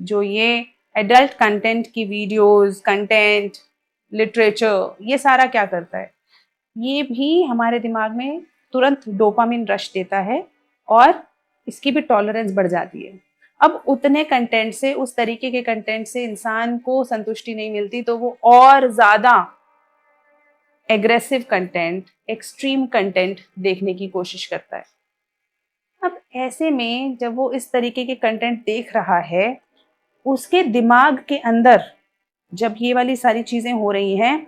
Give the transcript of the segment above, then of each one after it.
जो ये adult content की वीडियोस, कंटेंट, लिटरेचर, ये सारा क्या करता है, ये भी हमारे दिमाग में तुरंत डोपामिन रश देता है और इसकी भी टॉलरेंस बढ़ जाती है। अब उतने कंटेंट से, उस तरीके के कंटेंट से इंसान को संतुष्टि नहीं मिलती, तो वो और ज़्यादा एग्रेसिव कंटेंट, एक्सट्रीम कंटेंट देखने की कोशिश करता है। अब ऐसे में जब वो इस तरीके के कंटेंट देख रहा है, उसके दिमाग के अंदर जब ये वाली सारी चीज़ें हो रही हैं,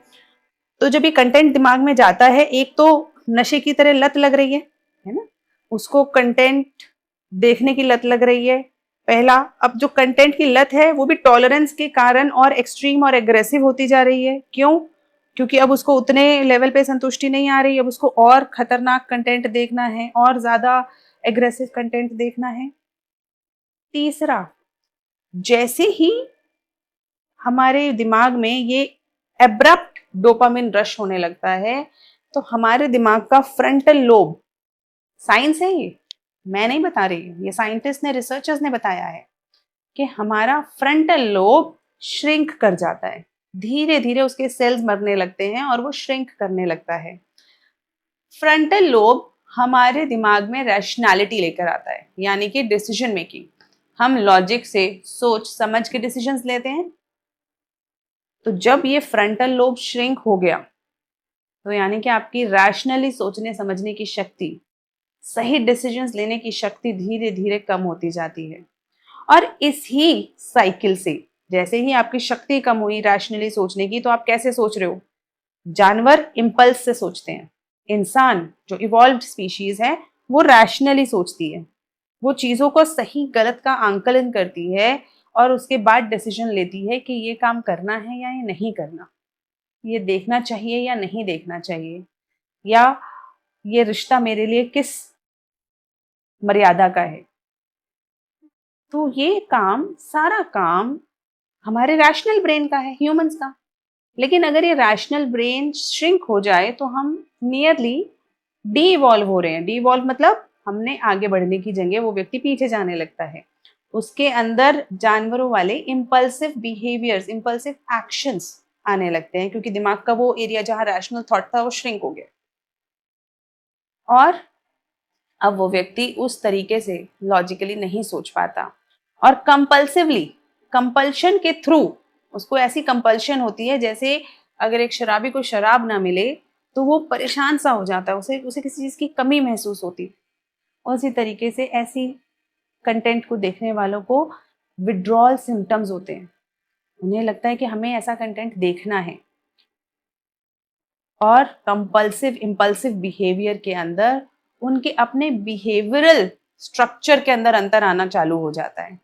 तो जब ये कंटेंट दिमाग में जाता है, एक तो नशे की तरह लत लग रही है ना, उसको कंटेंट देखने की लत लग रही है पहला। अब जो कंटेंट की लत है वो भी टॉलरेंस के कारण और एक्सट्रीम और एग्रेसिव होती जा रही है। क्यों? क्योंकि अब उसको उतने लेवल पे संतुष्टि नहीं आ रही, अब उसको और खतरनाक कंटेंट देखना है, और ज्यादा एग्रेसिव कंटेंट देखना है। तीसरा, जैसे ही हमारे दिमाग में ये एब्रप्ट डोपामिन रश होने लगता है, तो हमारे दिमाग का फ्रंटल लोब, साइंस है ये, मैं नहीं बता रही, ये साइंटिस्ट ने, रिसर्चर्स ने बताया है कि हमारा फ्रंटल लोब श्रिंक कर जाता है। धीरे धीरे उसके सेल्स मरने लगते हैं और वो श्रिंक करने लगता है। फ्रंटल लोब हमारे दिमाग में रैशनैलिटी लेकर आता है, यानी कि डिसीजन मेकिंग। हम लॉजिक से सोच समझ के डिसीजंस लेते हैं। तो जब ये फ्रंटल लोब श्रिंक हो गया, तो यानी कि आपकी रैशनली सोचने समझने की शक्ति, सही डिसीजंस लेने की शक्ति धीरे धीरे कम होती जाती है। और इस ही साइकिल से, जैसे ही आपकी शक्ति कम हुई रैशनली सोचने की, तो आप कैसे सोच रहे हो? जानवर इंपल्स से सोचते हैं, इंसान जो इवॉल्व्ड स्पीशीज है वो रैशनली सोचती है। वो चीजों को सही गलत का आंकलन करती है और उसके बाद डिसीजन लेती है कि ये काम करना है या ये नहीं करना, ये देखना चाहिए या नहीं देखना चाहिए, या ये रिश्ता मेरे लिए किस मर्यादा का है। तो ये काम, सारा काम हमारे रैशनल ब्रेन का है, ह्यूमंस का। लेकिन अगर ये रैशनल ब्रेन श्रिंक हो जाए, तो हम नियरली डी इवॉल्व हो रहे हैं। डी इवॉल्व मतलब हमने आगे बढ़ने की जगह वो व्यक्ति पीछे जाने लगता है। उसके अंदर जानवरों वाले इम्पल्सिव बिहेवियर्स, इम्पल्सिव एक्शंस आने लगते हैं, क्योंकि दिमाग का वो एरिया जहां रैशनल थॉट था वो श्रिंक हो गया। और अब वो व्यक्ति उस तरीके से लॉजिकली नहीं सोच पाता, और कंपल्सिवली, कंपल्शन के थ्रू उसको ऐसी कंपल्शन होती है, जैसे अगर एक शराबी को शराब ना मिले तो वो परेशान सा हो जाता है, उसे उसे किसी चीज की कमी महसूस होती। उसी तरीके से ऐसी कंटेंट को देखने वालों को विड्रॉल सिम्टम्स होते हैं। उन्हें लगता है कि हमें ऐसा कंटेंट देखना है, और कंपल्सिव इंपल्सिव बिहेवियर के अंदर उनके अपने बिहेवियरल स्ट्रक्चर के अंदर अंतर आना चालू हो जाता है।